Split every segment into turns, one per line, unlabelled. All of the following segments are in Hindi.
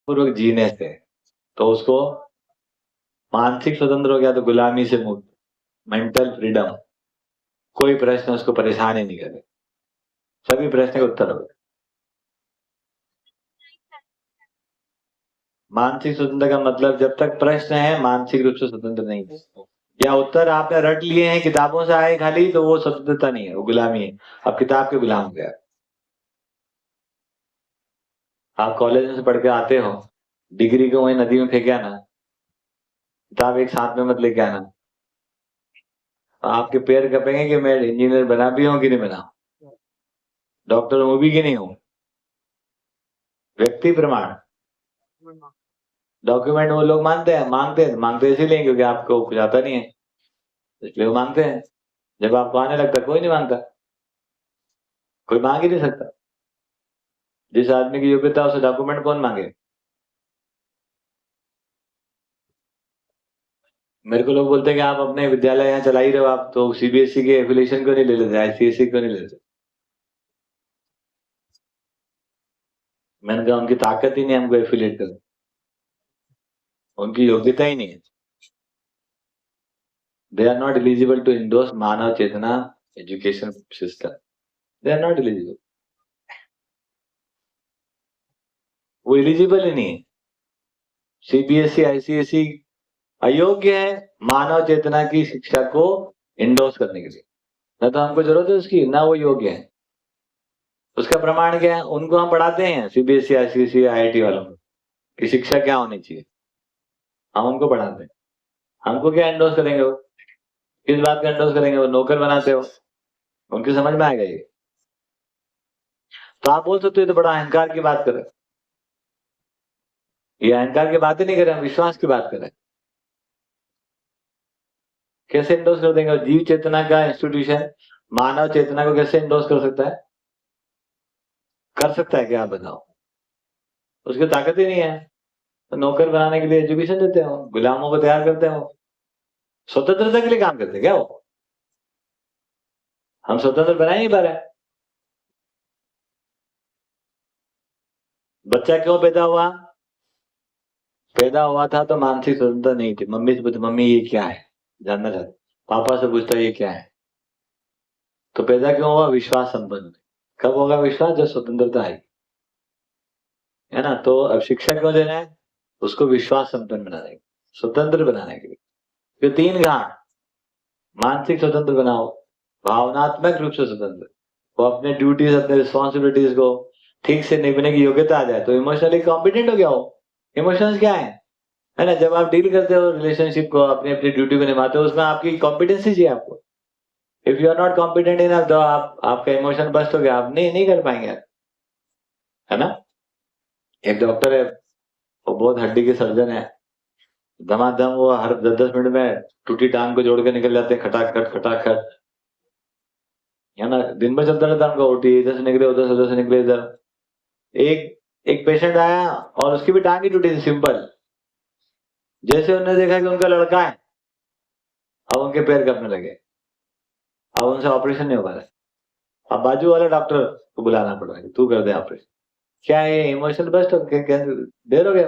पूर्वक जीने से, तो उसको मानसिक स्वतंत्र हो गया, तो गुलामी से मुक्त, मेंटल फ्रीडम, कोई प्रश्न उसको परेशान ही नहीं करे, सभी प्रश्न के उत्तर हो गए। मानसिक स्वतंत्र का मतलब जब तक प्रश्न है मानसिक रूप से स्वतंत्र नहीं है, या उत्तर आपने रट लिए हैं किताबों से आए खाली, तो वो स्वतंत्रता नहीं है, वो गुलामी है। अब किताब के गुलाम हो गया। आप कॉलेज में से पढ़ के आते हो, डिग्री को वही नदी में फेंके आना, किताब एक साथ में मत लेके आना। आपके पैर कपेंगे कि मैं इंजीनियर बना भी हूं कि नहीं बना, डॉक्टर हूं भी कि नहीं हूं। व्यक्ति प्रमाण डॉक्यूमेंट वो लोग मांगते हैं इसीलिए क्योंकि आपको कुछ आता नहीं है, इसलिए वो मांगते हैं। जब आपको आने लगता कोई नहीं मांगता, कोई मांग ही नहीं सकता। जिस आदमी की योग्यता उसे डॉक्यूमेंट कौन मांगे। मेरे को लोग बोलते हैं कि आप अपने विद्यालय यहाँ चला ही रहे हो, आप तो सीबीएसई के एफिलिएशन क्यों नहीं ले लेते, आईसीएसई क्यों नहीं ले लेते। मैंने कहा उनकी ताकत ही नहीं हमको एफिलिएट कर, उनकी योग्यता ही नहीं है। They are not eligible to endorse Manav Chetna education system, they are not eligible, वो एलिजिबल ही नहीं है। सीबीएसई आईसीएसई अयोग्य है मानव चेतना की शिक्षा को इंडोर्स करने के लिए, न तो हमको जरूरत है उसकी, ना वो योग्य है। उसका प्रमाण क्या है, उनको हम पढ़ाते हैं सीबीएसई आईसीएसई आईआईटी वालों को कि शिक्षा क्या होनी चाहिए, हम उनको पढ़ाते हैं। हमको क्या एंडोर्स करेंगे वो, किस बात का एंडोर्स करेंगे, वो नौकर बनाते हो, उनकी समझ में आएगा ये। तो आप बोल सकते हो तो बड़ा अहंकार की बात करें, ये अहंकार की बात ही नहीं करें, हम विश्वास की बात करें। कैसे इंडोर्स कर देंगे, जीव चेतना का इंस्टीट्यूशन मानव चेतना को कैसे इंडोर्स कर सकता है, कर सकता है क्या, आप बताओ। उसकी ताकत ही नहीं है। तो नौकर बनाने के लिए एजुकेशन देते हो, गुलामों को तैयार करते हो, स्वतंत्रता के लिए काम करते हैं क्या वो। हम स्वतंत्र बना ही नहीं पा रहे। बच्चा क्यों पैदा हुआ था तो मानसिक स्वतंत्रता नहीं थी, मम्मी से पूछता मम्मी ये क्या है, जानना चाहता, पापा से पूछता ये क्या है। तो पैदा क्यों हुआ, विश्वास संपन्न। कब होगा विश्वास, जब स्वतंत्रता आई, है ना। तो अब शिक्षा क्यों देना है, उसको विश्वास संपन्न बनाने के, स्वतंत्र बनाने के लिए। तो तीन घाट, मानसिक स्वतंत्र बनाओ, भावनात्मक रूप से स्वतंत्र, वो अपने ड्यूटीज अपने रिस्पॉन्सिबिलिटीज को ठीक से निभाने की योग्यता आ जाए, तो इमोशनली कॉम्पिटेंट हो गया हो। इमोशंस क्या है ना, जब आप डील करते हो रिलेशनशिप को, अपनी अपनी ड्यूटी को निभाते हो, उसमें आपकी कॉम्पिटेंसी चाहिए आपको। If you are not competent enough, तो आपका इमोशन बस्ट हो गया, आप नहीं कर पाएंगे, है ना। एक डॉक्टर है, वो बहुत हड्डी के सर्जन है, धमाधम वो हर 10-10 मिनट में टूटी टांग को जोड़ के निकल जाते हैं, खटाखट खटाखट, है ना। दिन भर चलता रहता है उनका, ओटी इधर से निकले उधर से, उधर से निकले इधर। एक एक पेशेंट आया और उसकी भी टांग ही टूटी थी, सिंपल। जैसे उन्होंने देखा कि उनका लड़का है, अब उनके पैर कपने लगे, अब उनसे ऑपरेशन नहीं हो पा रहा। अब बाजू वाले डॉक्टर को बुलाना पड़ रहा है, तू कर दे ऑपरेशन। क्या है ये, इमोशनल बस्ट देर हो गया,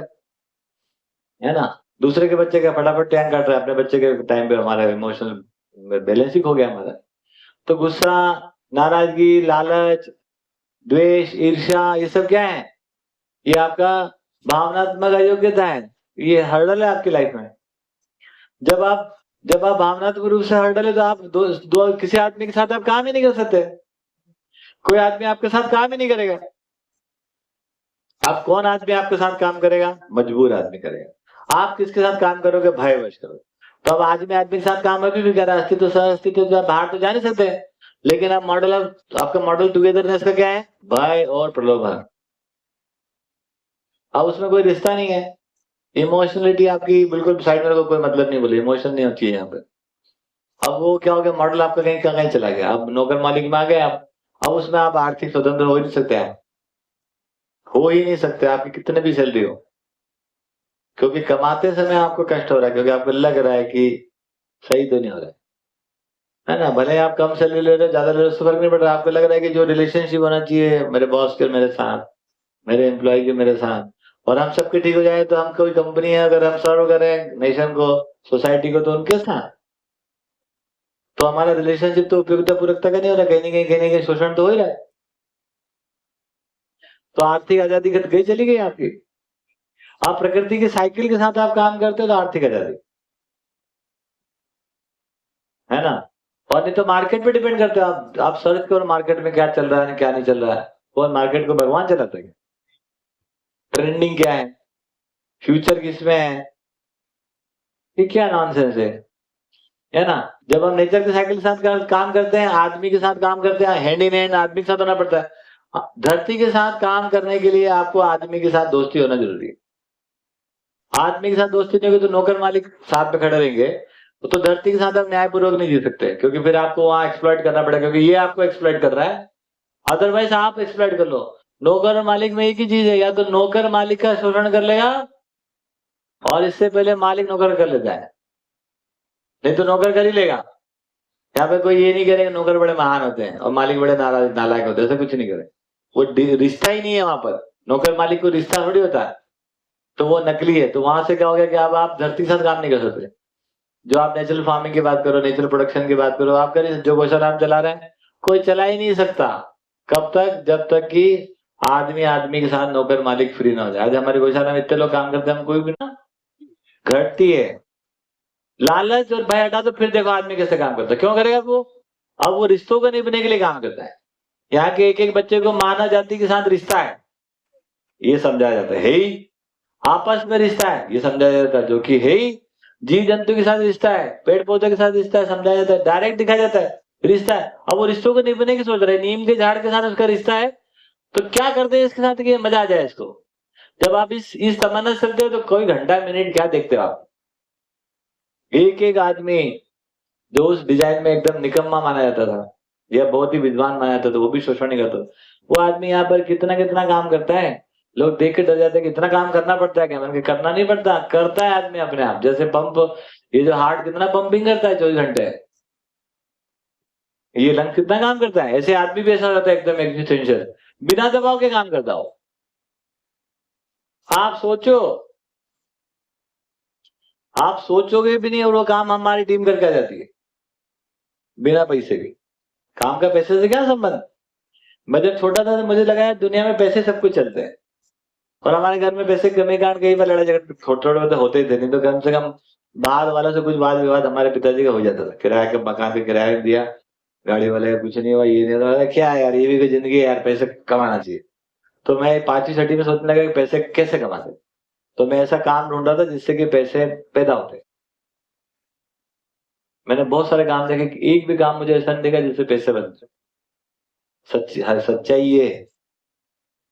है ना। दूसरे के बच्चे का फटाफट टैंक काट रहा है, अपने बच्चे के टाइम पे हमारा इमोशनल बैलेंस ही खो गया हमारा। तो गुस्सा, नाराजगी, लालच, द्वेष, ईर्ष्या, ये सब क्या है, ये आपका भावनात्मक अयोग्यता है, ये हर्डल है आपकी लाइफ में। जब आप जब आप भावनात्मक रूप से हर्डल है, तो आप किसी आदमी के साथ आप काम ही नहीं कर सकते, कोई आदमी आपके साथ काम ही नहीं करेगा। आप कौन आदमी आपके साथ काम करेगा, मजबूर आदमी करेगा। आप किसके साथ काम करोगे, भयवश करोगे। तो अब आदमी आदमी के साथ काम अभी भी कर रहा है, अस्तित्व सह अस्तित्व, तो आप बाहर तो जा नहीं सकते, लेकिन आप मॉडल ऑफ आपका मॉडल टुगेदरनेस का क्या है, भय और प्रलोभन। अब उसमें कोई रिश्ता नहीं है, इमोशनलिटी आपकी बिल्कुल साइड में, कोई मतलब नहीं, बोले इमोशन नहीं होती है यहाँ पे। अब वो क्या हो गया, मॉडल आपका कहीं का कहीं चला गया, अब नौकर मालिक में आ गए आप। अब उसमें आप आर्थिक स्वतंत्र हो ही नहीं सकते हैं, हो ही नहीं सकते, आपकी कितने भी सैलरी हो, क्योंकि कमाते समय आपको कष्ट हो रहा है, क्योंकि आपको लग रहा है कि सही तो नहीं हो रहा है ना। भले आप कम सैलरी ले रहे हो, ज्यादा ले रहे हो, उससे फर्क नहीं पड़ रहा, आपको लग रहा है कि जो रिलेशनशिप होना चाहिए मेरे बॉस के मेरे साथ, मेरे एम्प्लॉय के मेरे साथ, और हम सबके ठीक हो जाए तो हम कोई कंपनी है अगर हम सर्व करें नेशन को, सोसाइटी को, तो उनके साथ तो हमारा रिलेशनशिप तो उपयोगिता पूरकता का नहीं हो रहा, कहीं ना कहीं शोषण तो हो ही रहा है। तो आर्थिक आजादी गई चली गई आपकी। आप प्रकृति की साइकिल के साथ आप काम करते हो तो आर्थिक आजादी है ना। और नहीं तो मार्केट पे डिपेंड करते हो आप सर्च करो मार्केट में क्या चल रहा है क्या नहीं चल रहा है। कौन मार्केट को भगवान चलाता है? ट्रेंडिंग क्या है, फ्यूचर किसमें है, ये क्या नॉनसेंस है ना। जब हम नेचर के साइकिल के साथ काम करते हैं, आदमी के साथ काम करते हैं, हैंड इन हैंड आदमी के साथ होना पड़ता है। धरती के साथ काम करने के लिए आपको आदमी के साथ दोस्ती होना जरूरी है। आदमी के साथ दोस्ती नहीं होगी तो नौकर मालिक साथ में खड़े रहेंगे, तो धरती के साथ आप न्यायपूर्वक नहीं जी सकते, क्योंकि फिर आपको वहां एक्सप्लॉइट करना पड़ेगा, क्योंकि ये आपको एक्सप्लॉइट कर रहा है। अदरवाइज आप एक्सप्लॉइट कर लो। नौकर और मालिक में एक ही चीज है, या तो नौकर मालिक का शोषण कर लेगा, और इससे पहले मालिक नौकर कर लेता है, नहीं तो नौकर कर ही लेगा। यहाँ पे कोई ये नहीं करेगा नौकर बड़े महान होते हैं और मालिक बड़े नालायक होते हैं, ऐसा कुछ नहीं करे। वो रिश्ता ही नहीं है वहां पर, नौकर मालिक को रिश्ता थोड़ी होता है, तो वो नकली है। तो वहां से क्या हो गया कि अब आप धरती के साथ काम नहीं कर सकते। जो आप नेचुरल फार्मिंग की बात करो, नेचुरल प्रोडक्शन की बात करो, आप करिए, जो गौशाला आप चला रहे हैं कोई चला ही नहीं सकता। कब तक? जब तक कि आदमी आदमी के साथ नौकर मालिक फ्री ना हो जाए। आज हमारे गौशाला में इतने लोग काम करते हैं, हम कोई भी ना घटती है। लालच और भय हटा तो फिर देखो आदमी कैसे काम करता है, क्यों करेगा वो? अब वो रिश्तों को निभाने के लिए काम करता है। यहाँ के एक एक बच्चे को मानव जाति के साथ रिश्ता है, ये समझाया जाता है ही। आपस में रिश्ता है, ये समझाया जाता है, जो कि है ही। जीव जंतु के साथ रिश्ता है, पेड़ पौधे के साथ रिश्ता है, समझाया जाता है, डायरेक्ट दिखाया जाता है रिश्ता है। अब वो रिश्तों को निभाने की सोच रहे हैं, नीम के झाड़ के साथ उसका रिश्ता है, तो क्या करते हैं इसके साथ कि मजा आ जाए इसको। जब आप इस तमन्ना से चलते हो तो कोई घंटा मिनट क्या देखते हो आप। एक एक आदमी जो उस डिजाइन में एकदम निकम्मा माना जाता था या बहुत ही विद्वान माना जाता था, वो भी शोषण नहीं करता। वो आदमी यहाँ पर कितना कितना काम करता है, लोग देख के डर जाते हैं, कितना काम करना पड़ता है क्या? मैंने कहा, करना नहीं पड़ता, करता है आदमी अपने आप। जैसे पंप, ये जो हार्ट कितना पंपिंग करता है 24 घंटे, ये लंग कितना काम करता है, ऐसे आदमी भी ऐसा रहता है एकदम एग्जिस्टेंशियल, बिना दबाव के काम करता हो। आप सोचो, आप सोचोगे भी नहीं और वो काम हमारी टीम करके आ जाती है बिना पैसे के। काम का पैसे से क्या संबंध? मैं जब छोटा था तो मुझे लगा है दुनिया में पैसे सब कुछ चलते हैं, और हमारे घर में पैसे कमी कारण कई बार लड़ाई झगड़े छोटे छोटे तो होते ही थे, नहीं तो कम से कम बाहर वाला से कुछ वाद विवाद हमारे पिताजी का हो जाता था। किराए के मकान का किराया दिया, गाड़ी वाले का कुछ नहीं हुआ, ये नहीं हुआ, क्या है यार, ये भी कोई जिंदगी है यार, पैसे कमाना चाहिए। तो मैं 5वीं 6वीं में सोचने लगा कि पैसे कैसे कमाते, तो मैं ऐसा काम ढूंढ रहा था जिससे कि पैसे पैदा होते। मैंने बहुत सारे काम देखे कि एक भी काम मुझे ऐसा नहीं देखा जिससे पैसे बनते। सच्चाई ये है।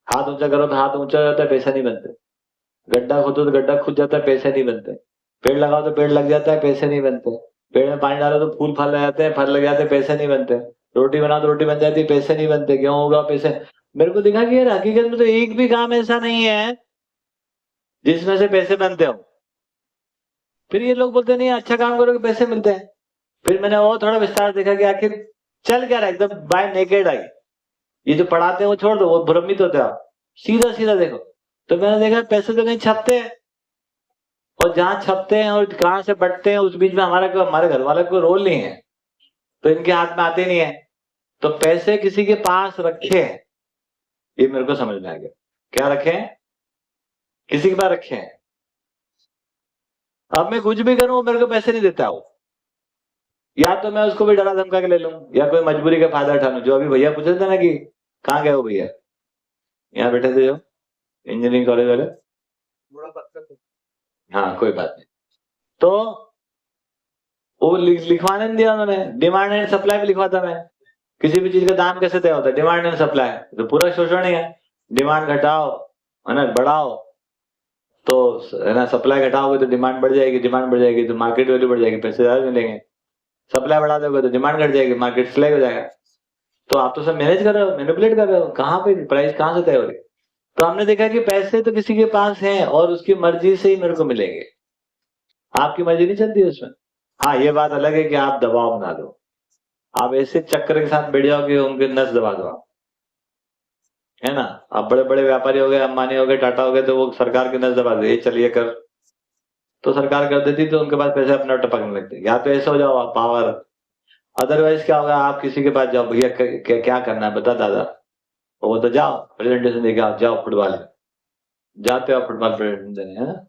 हाथ ऊंचा करो तो हाथ ऊंचा हो जाता है, पैसा नहीं बनते। गड्ढा खोदो तो गड्ढा खुद जाता है, पैसे नहीं बनते। पेड़ लगाओ तो पेड़ लग जाता है, पैसे नहीं बनते। पेड़ में पानी डालो तो फूल फल लग जाते हैं, फल लग जाते हैं, पैसे नहीं बनते। रोटी बनाओ तो रोटी बन जाती है, पैसे नहीं बनते। गेहूं होगा, पैसे। मेरे को दिखा कि यार हकीकत में तो एक भी काम ऐसा नहीं है जिसमें से पैसे बनते हो। फिर ये लोग बोलते नहीं अच्छा काम करोगे पैसे मिलते हैं। फिर मैंने और थोड़ा विस्तार देखा कि आखिर चल क्या रहा है, एकदम बाय नेकेड आई। ये जो पढ़ाते हैं वो छोड़ दो, वो भ्रमित होते हैं आप, सीधा सीधा देखो। तो मैंने देखा पैसे तो कहीं छपते हैं, और जहां छपते हैं और कहां से बटते हैं उस बीच में हमारे घर वाला कोई रोल नहीं है, तो इनके हाथ में आते नहीं है। तो पैसे किसी के पास रखे हैं, ये मेरे को समझ में आ गया। क्या रखे हैं? किसी के पास रखे हैं। अब मैं कुछ भी करूं वो मेरे को पैसे नहीं देता वो, या तो मैं उसको भी डरा धमका के ले लूं, या कोई मजबूरी का फायदा उठा लूं। जो अभी भैया पूछे थे ना कि कहाँ गए हो भैया, यहाँ बैठे थे जो इंजीनियरिंग कॉलेज वाले, हाँ कोई बात नहीं। तो वो लिखवाने नहीं दिया उन्होंने, डिमांड एंड सप्लाई भी लिखवाता मैं। किसी भी चीज का दाम कैसे तय होता है? डिमांड एंड सप्लाई, तो पूरा शोषण ही है। डिमांड घटाओ है ना, बढ़ाओ तो है ना, सप्लाई घटाओगे तो डिमांड बढ़ जाएगी, डिमांड बढ़ जाएगी तो मार्केट वैल्यू बढ़ जाएगी, पैसे ज्यादा मिलेंगे। सप्लाई बढ़ा दोगे तो डिमांड घट जाएगी, मार्केट स्लैग हो जाएगा। तो आप तो सब मैनेज कर रहे हो, मैनिपुलेट कर रहे हो, कहाँ पे प्राइस कहाँ से तय हो रही है? तो हमने देखा कि पैसे तो किसी के पास हैं और उसकी मर्जी से ही मेरे को मिलेंगे, आपकी मर्जी नहीं चलती उसमें। हाँ ये बात अलग है कि आप दबाव बना दो, आप ऐसे चक्कर के साथ बैठ जाओ कि उनके नस दबा दो आप। है ना। अब बड़े बड़े व्यापारी हो गए, अंबानी हो गए, टाटा हो गए, तो वो सरकार के नजर दबा दे, चलिए कर, तो सरकार कर देती, तो उनके पास पैसे अपने टपकने लगते। या तो ऐसा हो जाओ पावर, अदरवाइज क्या होगा, आप किसी के पास जाओ, भैया क्या करना है बता दादा, वो तो जाओ प्रेजेंटेशन देके आओ, जाओ फुटबॉल, जाते हो फुटबॉल प्रेजेंटेशन देने, है ना,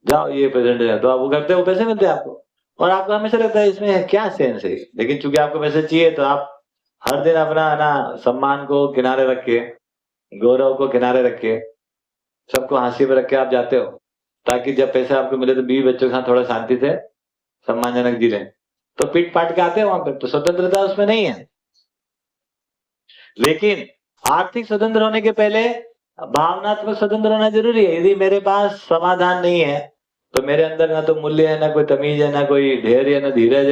जाओ ये प्रेजेंटेशन, तो आप वो करते हो, पैसे मिलते हैं आपको, और आपको हमेशा लगता है इसमें क्या सेंस है। लेकिन चूंकि आपको पैसे चाहिए, तो आप हर दिन अपना ना सम्मान को किनारे रख के, गौरव को किनारे रख के, सबको हंसी पे रख के आप जाते हो, ताकि जब पैसे आपको मिले तो बीवी बच्चों के साथ थोड़ा शांति से सम्मानजनक जी लें। तो पीट पाट के आते हैं वहां पर, तो स्वतंत्रता उसमें नहीं है। लेकिन आर्थिक स्वतंत्र होने के पहले भावनात्मक स्वतंत्र होना जरूरी है। यदि मेरे पास समाधान नहीं है, तो मेरे अंदर ना तो मूल्य है, ना कोई तमीज है, ना कोई धैर्य है, ना धीरज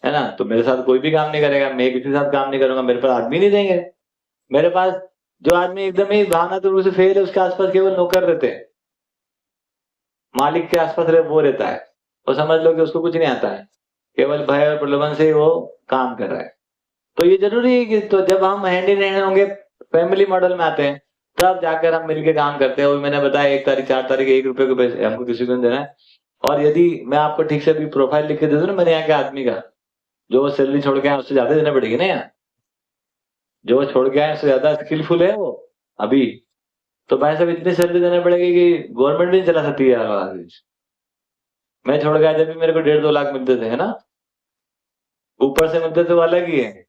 है ना, तो मेरे साथ कोई भी काम नहीं करेगा, मैं किसी के साथ काम नहीं करूंगा, मेरे पास आदमी नहीं देंगे। मेरे पास जो आदमी एकदम ही भावनात्मक रूप से फेल है, उसके आसपास केवल नौकर रहते हैं, मालिक के आसपास वो रहता है, वो समझ लो कि उसको कुछ नहीं आता है, केवल भय और प्रलोभन से ही वो काम कर रहा है। तो ये जरूरी है कि, तो जब हम हैंड इन हैंड होंगे, फैमिली मॉडल में आते हैं, तब जाकर हम मिलके काम करते हैं। और मैंने बताया 1 तारीख 4 तारीख 1 रुपए को पैसे हमको किसी को नहीं देना है। और यदि मैं आपको ठीक से अभी प्रोफाइल लिख के दे दूं ना मेरे यहाँ के आदमी का, जो वो सैलरी छोड़ के आए उससे ज्यादा देना पड़ेगी ना यार, जो वो छोड़ के आए उससे ज्यादा स्किलफुल है वो अभी, तो भाई साहब इतनी सैलरी देना पड़ेगी कि गवर्नमेंट भी नहीं चला सकती यार आज। मैं छोड़ गया जब भी मेरे को 1.5-2 लाख मिलते थे, है ना, ऊपर से मिलते थे वो अलग ही है।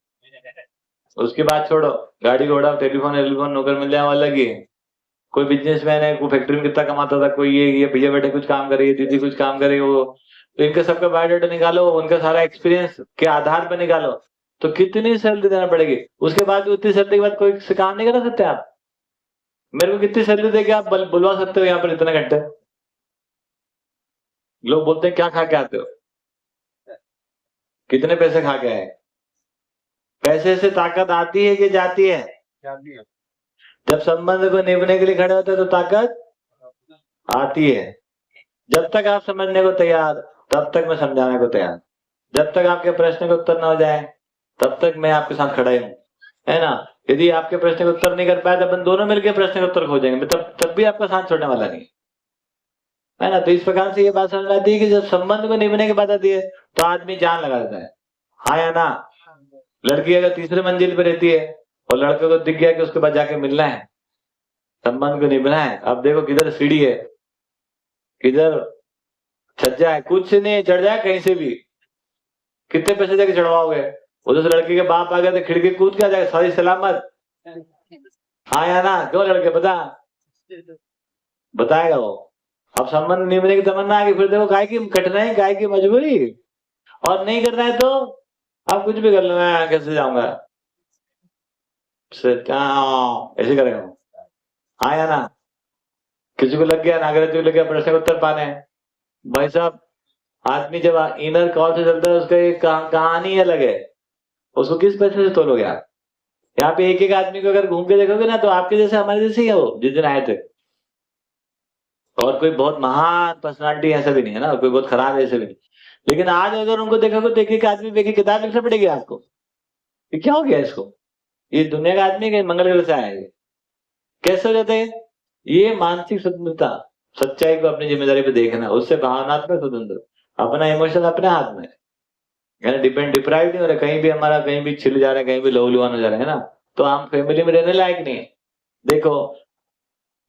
उसके बाद छोड़ो, गाड़ी घोड़ा टेलीफोन टेलीफोन नौकर मिल जाए वो अलग ही है। कोई बिजनेसमैन है, कोई फैक्ट्री में कितना कमाता था, कोई ये भैया बेटे कुछ काम करे, दीदी कुछ काम करे, वो तो इनका सबका बायोडाटा निकालो, उनका सारा एक्सपीरियंस के आधार पर निकालो, तो कितनी सैलरी देना पड़ेगी। उसके बाद भी उतनी सैलरी के बाद कोई से काम नहीं करा सकते आप। मेरे को कितनी सैलरी देके आप बुलवा सकते हो यहाँ पर इतने घंटे। लोग बोलते हैं क्या खा के आते हो, कितने पैसे खा के आए। पैसे से ताकत आती है कि जाती है? जब संबंध को निभाने के लिए खड़े होते हैं तो ताकत आती है। जब तक आप समझने को तैयार, तब तक मैं समझाने को तैयार। जब तक आपके प्रश्न का उत्तर न हो जाए, तब तक मैं आपके साथ खड़ा हूं, है ना। यदि आपके प्रश्न का उत्तर नहीं कर पाए, तो अपन दोनों मिलकर प्रश्न का उत्तर खोजेंगे, तब भी आपका साथ छोड़ने वाला नहीं, है ना। तो इस प्रकार से ये बात समझ आती है कि जब संबंध को निभाने की बात आती है, तो आदमी जान लगा देता है, हाँ या ना। लड़की अगर तीसरे मंजिल पे रहती है और लड़के को दिख गया कि उसके बाद जाके मिलना है, संबंध को निभाना है, अब देखो किधर सीढ़ी है, किधर छज्जा है, कुछ नहीं, चढ़ जाए कहीं से भी, कितने पैसे जाके चढ़वाओगे। उधर से लड़के के बाप आ गए तो खिड़की कूद के आ जाएगा, सारी सलामत, हाँ या ना। क्यों लड़के बताएगा वो। अब संबंध निभाने की तमन्ना आ गई, फिर देखो गाय की कठिनाई, गाय की मजबूरी, और नहीं करना है तो आप कुछ भी कर लो, मैं कैसे जाऊंगा, ऐसे करेगा, हाँ या ना। किसी को लग गया नागरिक को लग गया प्रश्न का उत्तर पाने, भाई साहब आदमी जब इनर कॉल से चलता है, उसका एक कहानी अलग है, उसको किस पैसे से तोलोगे आप। यहाँ पे एक एक आदमी को अगर घूम के देखोगे ना, तो आपके जैसे हमारे जैसे ही है वो जिस दिन आए थे, और कोई बहुत महान पर्सनालिटी ऐसा भी नहीं है ना, कोई बहुत खराब ऐसे भी नहीं। लेकिन आज अगर उनको देखोगे तो एक एक आदमी पे एक किताब लिखना पड़ेगी आपको, ये क्या हो गया इसको, ये दुनिया का आदमी के मंगल ग्रह से आया है, कैसे हो जाता है। ये मानसिक स्वतंत्रता, सच्चाई को अपनी जिम्मेदारी पे देखना, उससे भावनात्मक स्वतंत्र, अपना इमोशन अपने हाथ में, यानी डिप्राइव नहीं हो रहा, कहीं भी हमारा कहीं भी छिल जा रहा है, कहीं भी लहूलुहान हो जा रहा है ना, तो हम फैमिली में रहने लायक नहीं है। देखो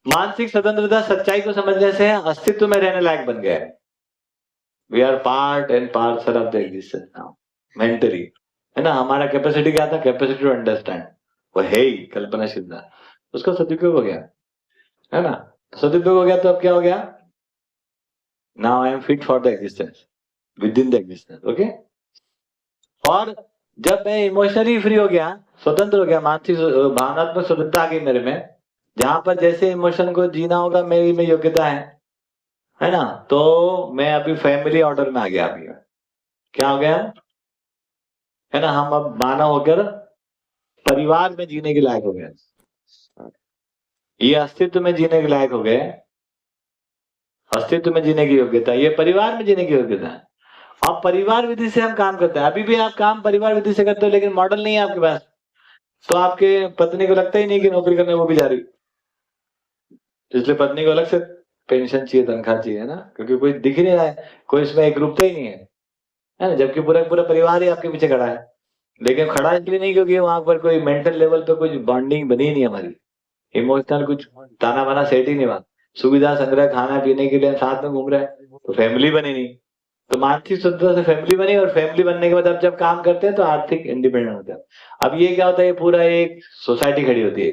मानसिक स्वतंत्रता सच्चाई को समझने से अस्तित्व में रहने लायक बन गया है। We are part and parcel of the existence now, mentally, है ना। हमारा कैपेसिटी क्या था, कैपेसिटी टू अंडरस्टैंड, वो है ही कल्पनाशीलता, उसका सदुपयोग हो गया, है ना। सदुपयोग हो गया तो अब क्या हो गया, now I am fit for the existence, with in the existence, okay. और जब मैं इमोशनली फ्री हो गया, स्वतंत्र हो गया, मानसिक भावनात्मक स्वतंत्रता आ गई मेरे में, जहां पर जैसे इमोशन को जीना होगा मेरी में योग्यता है ना, तो मैं अभी फैमिली ऑर्डर में आ गया। अभी क्या हो गया, है ना, हम अब मानव होकर परिवार में जीने के लायक हो गए, ये अस्तित्व में जीने के लायक हो गए, अस्तित्व में जीने की योग्यता, ये परिवार में जीने की योग्यता है। अब परिवार विधि से हम काम करते हैं, अभी भी आप काम परिवार विधि से करते हो, लेकिन मॉडल नहीं है आपके पास। तो आपके पत्नी को लगता ही नहीं कि नौकरी करने वो भी जा रही, इसलिए पत्नी को अलग से पेंशन चाहिए, तनख्वाह चाहिए, है ना, क्योंकि कोई दिख ही नहीं रहा है, कोई इसमें एकरूपता ही नहीं है ना, जबकि पूरा पूरा परिवार ही आपके पीछे खड़ा है। लेकिन खड़ा इसलिए नहीं क्योंकि वहां पर कोई मेंटल लेवल पे कुछ बॉन्डिंग बनी नहीं हमारी, इमोशनल कुछ ताना बाना सेट ही नहीं हुआ, सुविधा संग्रह खाना पीने के लिए हम साथ में घूम रहे हैं, तो फैमिली बनी नहीं। तो मानसिक स्वतंत्रता से फैमिली बनी, और फैमिली बनने के बाद अब जब काम करते हैं तो आर्थिक इंडिपेंडेंट होते हैं। अब ये क्या होता है, ये पूरा एक सोसाइटी खड़ी होती है,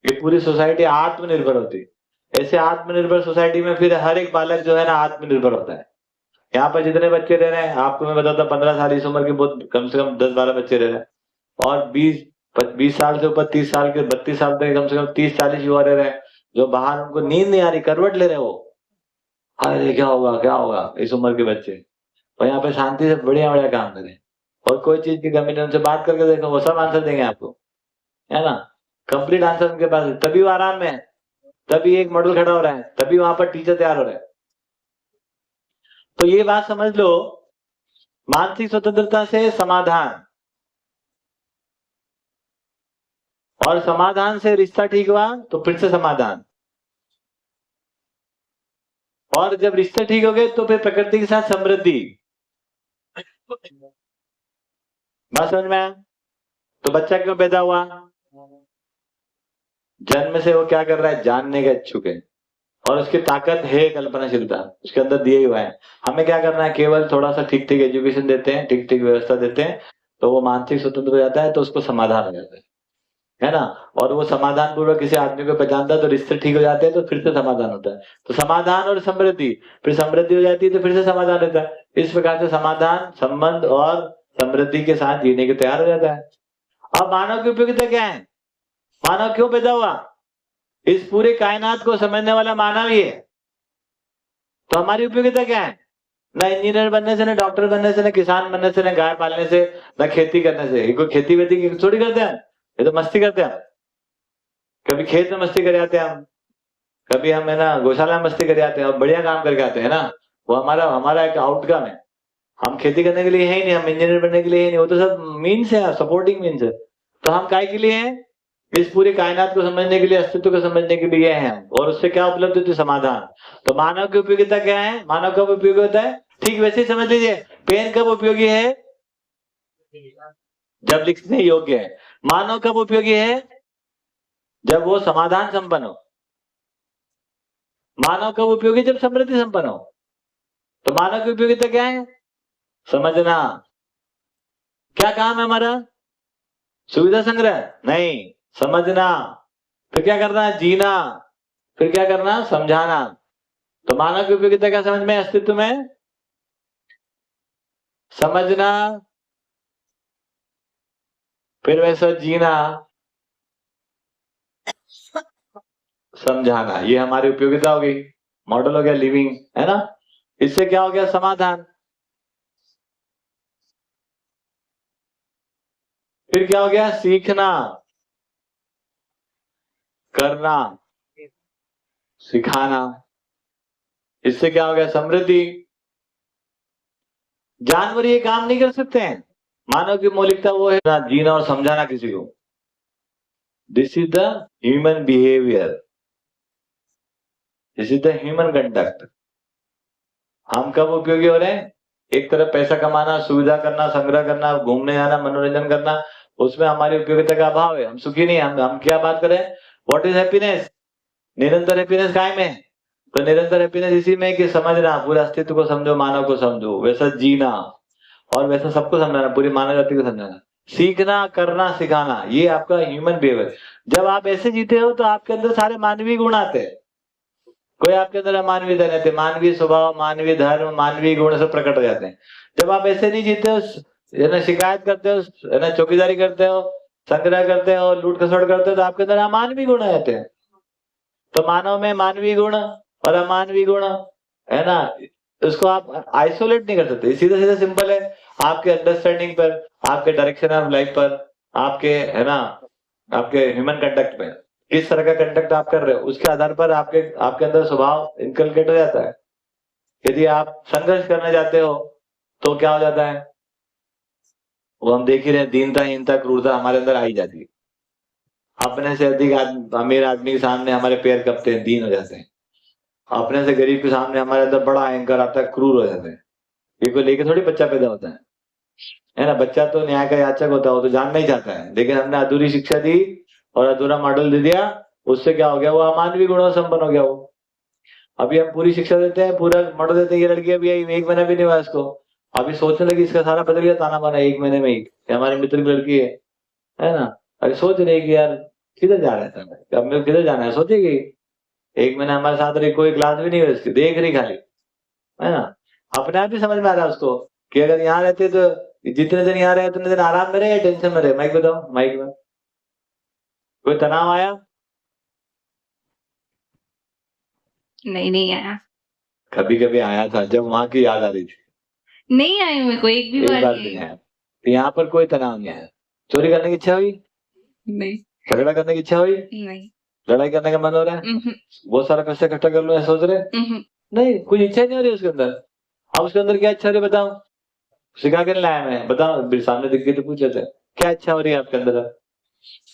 ये पूरी सोसाइटी आत्मनिर्भर होती है। ऐसे आत्मनिर्भर सोसाइटी में फिर हर एक बालक जो है ना आत्मनिर्भर होता है। यहाँ पर जितने बच्चे रह रहे हैं, आपको मैं बताता हूँ, 15 साल इस उम्र के बहुत कम से कम 10-12 बच्चे रह रहे हैं, और 20 साल से ऊपर 30 साल के 32 साल तक कम से कम 30-40 युवा रह रहे हैं, जो बाहर उनको नींद नहीं आ रही, करवट ले रहे हैं वो, अरे क्या होगा क्या होगा, इस उम्र के बच्चे। और यहाँ पे शांति से बढ़िया बढ़िया काम करें, और कोई चीज की कमी नहीं, उनसे बात करके देखो, वो सब आंसर देंगे आपको, है ना, कंप्लीट आंसर उनके पास है, तभी वो आराम में है, तभी एक मॉडल खड़ा हो रहा है, तभी वहां पर टीचर तैयार हो रहे हैं। तो ये बात समझ लो, मानसिक स्वतंत्रता से समाधान, और समाधान से रिश्ता ठीक हुआ तो फिर से समाधान, और जब रिश्ते ठीक हो गए तो फिर प्रकृति के साथ समृद्धि। बात समझ में आया? तो बच्चा क्यों पैदा हुआ? जन्म से वो क्या कर रहा है, जानने का इच्छुक है, और उसकी ताकत है कल्पनाशीलता, उसके अंदर दिए हुआ है। हमें क्या करना है, केवल थोड़ा सा ठीक ठीक एजुकेशन देते हैं, ठीक ठीक व्यवस्था देते हैं, तो वो मानसिक स्वतंत्र हो जाता है, तो उसको समाधान हो जाता है ना। और वो समाधान पूर्वक किसी आदमी को पहचानता है, तो रिश्ते ठीक हो जाते हैं, तो फिर से समाधान होता है। तो समाधान और समृद्धि, फिर समृद्धि हो जाती है तो फिर से समाधान होता है। इस प्रकार से समाधान, संबंध और समृद्धि के साथ जीने के तैयार हो जाता है। अब मानव की उपयोगिता क्या है? मानव क्यों पैदा हुआ? इस पूरे कायनात को समझने वाला मानव ही है। तो हमारी उपयोगिता क्या है? ना इंजीनियर बनने से, ना डॉक्टर बनने से, ना किसान बनने से, ना गाय पालने से, ना खेती करने से। ये कोई खेती वेती की थोड़ी करते हैं, ये तो मस्ती करते हैं। कभी खेत में मस्ती कर आते हैं हम, कभी हम है ना गौशाला में मस्ती कर आते हैं, और बढ़िया काम करके आते हैं ना। वो हमारा हमारा एक आउटकम है। हम खेती करने के लिए है ही नहीं, हम इंजीनियर बनने के लिए है नहीं, वो तो सब मीन्स है, सपोर्टिंग मीन्स है। तो हम काय के लिए हैं? इस पूरी कायनात को समझने के लिए, अस्तित्व को समझने के लिए हैं हम, और उससे क्या उपलब्ध होती है? समाधान। तो मानव की उपयोगिता क्या है? मानव कब उपयोगी होता है? ठीक वैसे ही समझ लीजिए, पेन कब उपयोगी है? जब लिखने योग्य है। मानव कब उपयोगी है? जब वो समाधान संपन्न हो। मानव कब उपयोगी? जब समृद्धि संपन्न हो। तो मानव की उपयोगिता क्या है? समझना। क्या काम है हमारा? सुविधा संग्रह नहीं, समझना। फिर क्या करना है? जीना। फिर क्या करना? समझाना। तो मानव की उपयोगिता क्या समझ में? अस्तित्व में समझना, फिर वैसा जीना, समझाना, ये हमारी उपयोगिता हो गई, मॉडल हो गया लिविंग, है ना। इससे क्या हो गया? समाधान। फिर क्या हो गया? सीखना, करना, सिखाना। इससे क्या हो गया? समृद्धि। जानवर ये काम नहीं कर सकते हैं। मानव की मौलिकता वो है ना, जीना और समझाना किसी को। This is the human behaviour, this is the human conduct. हम कब उपयोगी हो रहे हैं? एक तरफ पैसा कमाना, सुविधा करना, संग्रह करना, घूमने जाना, मनोरंजन करना, उसमें हमारी उपयोगिता का अभाव है, हम सुखी नहीं। हम क्या बात करें? What is happiness? निरंतर हैप्पीनेस कायम है। तो निरंतर हैप्पीनेस इसी में कि समझना, पूरे अस्तित्व को समझो, मानव को समझो, वैसा जीना, और वैसा सबको समझाना, पूरी मानव जाति को समझाना, सीखना, करना, सिखाना, ये आपका ह्यूमन बिहेवियर। जब आप ऐसे जीते हो तो आपके अंदर सारे मानवीय गुण आते हैं। कोई आपके अंदर अमानवीय धन रहते, मानवीय स्वभाव, मानवीय धर्म, मानवीय गुण सब प्रकट हो जाते हैं। जब आप ऐसे नहीं जीते हो, है ना, शिकायत करते हो, है ना, चौकीदारी करते हो, संग्रह करते हो, लूट खसोट करते हो, तो आपके अंदर अमानवीय गुण आ जाते हैं। तो मानव में मानवीय गुण और अमानवीय गुण, है ना, उसको आप आइसोलेट नहीं कर सकते। सीधा सीधा सिंपल है, आपके अंडरस्टैंडिंग पर, आपके डायरेक्शन ऑफ लाइफ पर, आपके, है ना, आपके ह्यूमन कंडक्ट में, किस तरह का कंडक्ट आप कर रहे हो, उसके आधार पर आपके आपके अंदर स्वभाव इनकलकेट हो जाता है। यदि आप संघर्ष करने जाते हो तो क्या हो जाता है? वो हम देख ही रहे हैं, दीनता हीनता क्रूरता हमारे अंदर आई जाती है। अपने से अधिक अमीर आदमी के सामने हमारे पैर कपते हैं, दीन हो जाते हैं। अपने से गरीब के सामने हमारे अंदर बड़ा अहंकार आता है, क्रूर हो जाते हैं। ये को लेके थोड़ी बच्चा पैदा होता है ना। बच्चा तो न्याय का याचक होता है, वो तो जानना ही चाहता है, लेकिन हमने अधूरी शिक्षा दी और अधूरा मॉडल दे दिया, उससे क्या हो गया, वो अमानवीय गुणों से संपन्न हो गया। वो अभी हम पूरी शिक्षा देते हैं, पूरा मॉडल देते हैं, ये लड़की अभी एक महीना भी नहीं हुआ इसको, अभी सोचने लगी, इसका सारा बदल गया ताना बाना एक महीने में ही। हमारे मित्र की लड़की है ना। अभी सोच रही कि यार किधर जा रहा है समय, अब मेरे किधर जाना है, सोचेगी। एक महीना हमारे साथ रही, कोई क्लास भी नहीं हुई उसकी, देख रही खाली, है ना। अपने आप ही समझ में आ रहा है उसको कि अगर यहाँ रहते तो जितने दिन यहाँ रहे उतने दिन आराम में रहे या टेंशन में रहे। माइक बताओ, माइक में कोई तनाव आया?
नहीं, नहीं आया।
कभी कभी आया था, जब वहां की याद आ रही थी।
नहीं आई मेरे को एक भी
एक
बार
बार
नहीं
भी नहीं
आई।
आया। तो यहाँ पर कोई तनाव नहीं आया। चोरी करने की इच्छा हुई?
नहीं,
झगड़ा करने की इच्छा हुई?
नहीं।
लड़ाई करने का मन हो रहा है? बहुत सारा पैसा इकट्ठा कर लो ऐसा सोच रहे? नहीं, कुछ इच्छा नहीं हो रही उसके अंदर। अब उसके अंदर क्या इच्छा हो रही है बताओ, सिखा के नहीं लाया मैं, बताओ। सामने दिख गई तो पूछ लेते, क्या इच्छा हो रही है आपके अंदर?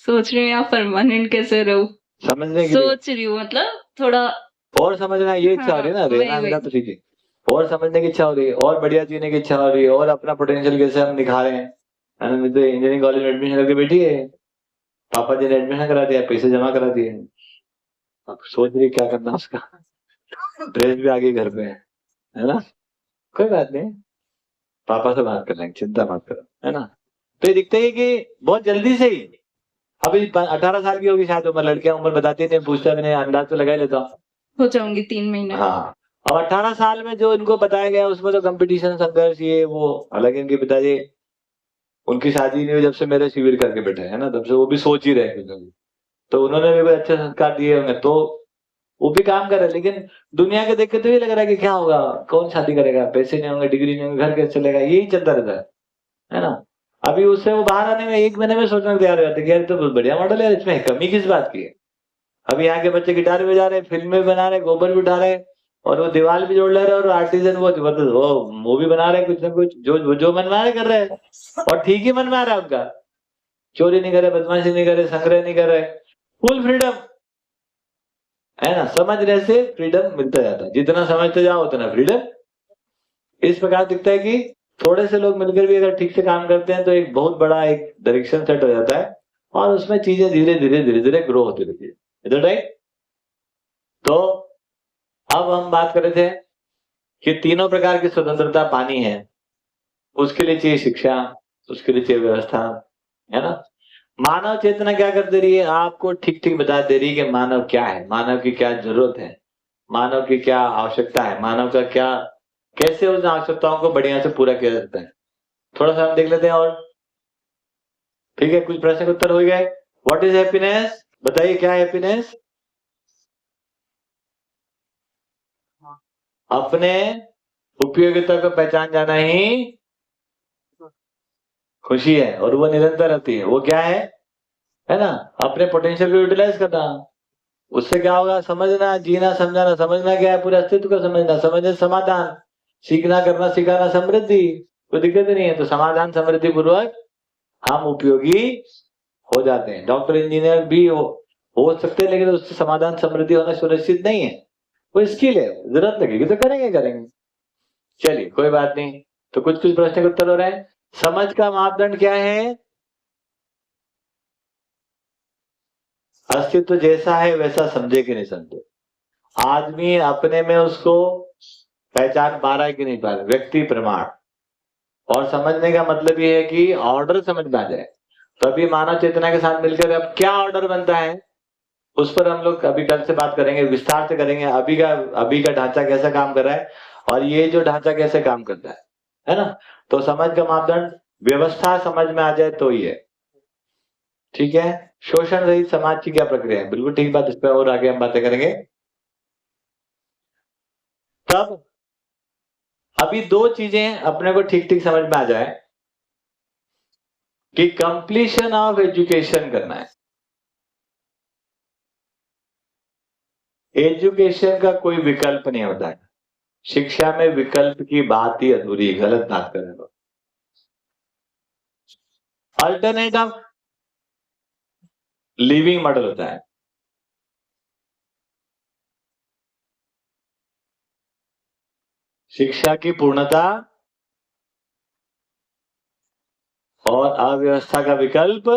सोच रही हूँ यहाँ परमानेंट कैसे रहूं,
समझने के लिए
सोच रही हूँ, मतलब थोड़ा
और समझना, ये इच्छा हो रही है ना, रहना रहना तो ठीक है। और समझने की इच्छा हो रही है, और बढ़िया जीने की इच्छा हो रही है, और अपना पोटेंशियल कैसे हम निखारें। नहीं तो इंजीनियरिंग कॉलेज में एडमिशन करके बैठी है, पापा जी ने एडमिशन करा दिया, पैसे जमा करा दिए, अब सोच रही क्या करना उसका। ड्रेस भी आ गई घर पे, है ना। कोई बात नहीं, पापा से बात कर लेंगे, चिंता मत करो, है ना। तो ये दिखता है कि बहुत जल्दी से ही, अभी 18 साल की होगी शायद उम्र, लड़कियां उम्र बताती नहीं, पूछता भी नहीं, अंदाज तो लगा ही लेता हूँ।
हो जाऊंगी 3 महीने।
हाँ, अब 18 साल में जो इनको बताया गया उसमें तो कंपटीशन, संघर्ष, ये वो। हालांकि इनके पिताजी, उनकी शादी नहीं हुई जब से मेरे शिविर करके बैठे हैं ना, तब से वो भी सोच ही रहे हैं। तो उन्होंने भी कोई अच्छे संस्कार दिए होंगे, तो वो भी काम कर रहे हैं। लेकिन दुनिया के देख के तो ये लग रहा है कि क्या होगा, कौन शादी करेगा, पैसे नहीं होंगे, डिग्री नहीं होंगे, घर कैसे चलेगा, यही चलता रहता है ना। अभी उससे वो बाहर आने में एक महीने में सोचने को तैयार हो जाते हैं कि यार तो बहुत बढ़िया मॉडल है, इसमें कमी किस बात की है। अभी यहाँ के बच्चे गिटार भी बजा रहे, फिल्में बना रहे, गोबर भी उठा रहे, और वो दीवार भी जोड़ ले रहे, और आर्टिजन वो मूवी बना रहे, कुछ ना कुछ जो जो मन में आ रहा है कर रहे हैं, और ठीक ही मन में आ रहा है उनका। चोरी नहीं करे, बदमाशी नहीं करे, संग्रह नहीं कर रहे, फुल फ्रीडम, है ना। समझने से फ्रीडम मिलता जाता है, जितना समझते जाओ उतना फ्रीडम। इस प्रकार दिखता है कि थोड़े से लोग मिलकर भी अगर ठीक से काम करते हैं तो एक बहुत बड़ा एक डायरेक्शन सेट हो जाता है, और उसमें चीजें धीरे धीरे धीरे धीरे ग्रो होती रहती है। इधर राइट। तो अब हम बात कर रहे थे कि तीनों प्रकार की स्वतंत्रता पानी है, उसके लिए चाहिए शिक्षा, उसके लिए चाहिए व्यवस्था, है ना। मानव चेतना क्या कर दे रही है, आपको ठीक ठीक बता दे रही है कि मानव क्या है, मानव की क्या जरूरत है, मानव की क्या आवश्यकता है, मानव का क्या, कैसे उन आवश्यकताओं को बढ़िया से पूरा किया जाता है। थोड़ा सा हम देख लेते हैं और, ठीक है। कुछ प्रश्न के उत्तर हो गए। व्हाट इज हैप्पीनेस, बताइए क्या है हैप्पीनेस? अपने उपयोगिता को पहचान जाना ही खुशी है, और वो निरंतर रहती है। वो क्या है ना, अपने पोटेंशियल को यूटिलाइज करना। उससे क्या होगा, समझना, जीना, समझाना। समझना क्या है, पूरे अस्तित्व को समझना, समझने से समाधान, सीखना, करना, सिखाना, समृद्धि, कोई दिक्कत नहीं है। तो समाधान समृद्धि पूर्वक हम उपयोगी हो जाते हैं। डॉक्टर इंजीनियर भी हो सकते हैं, लेकिन उससे समाधान समृद्धि होना सुनिश्चित नहीं है। वो स्किल है, जरूरत लगेगी तो करेंगे करेंगे। चलिए कोई बात नहीं। तो कुछ कुछ प्रश्न के उत्तर हो रहे हैं। समझ का मापदंड क्या है? अस्तित्व जैसा है वैसा समझे कि नहीं समझे। आदमी अपने में उसको पहचान पा रहा है कि नहीं पा रहा, व्यक्ति प्रमाण। और समझने का मतलब ये है कि ऑर्डर समझ में आ जाए। तो अभी मानव चेतना के साथ मिलकर अब क्या ऑर्डर बनता है, उस पर हम लोग अभी कल से बात करेंगे, विस्तार से करेंगे। अभी का ढांचा कैसा काम कर रहा है, और ये जो ढांचा कैसे काम करता है ना। तो समझ का मापदंड, व्यवस्था समझ में आ जाए तो ही है, ठीक है। शोषण रहित समाज की क्या प्रक्रिया है, बिल्कुल ठीक बात। इस पर और आगे हम बातें करेंगे। तब अभी दो चीजें अपने को ठीक ठीक समझ में आ जाए कि कंप्लीशन ऑफ एजुकेशन करना है। एजुकेशन का कोई विकल्प नहीं होता है। शिक्षा में विकल्प की बात ही अधूरी, गलत बात कर रहे हो। अल्टरनेट ऑफ लिविंग मॉडल होता है। शिक्षा की पूर्णता और अव्यवस्था का विकल्प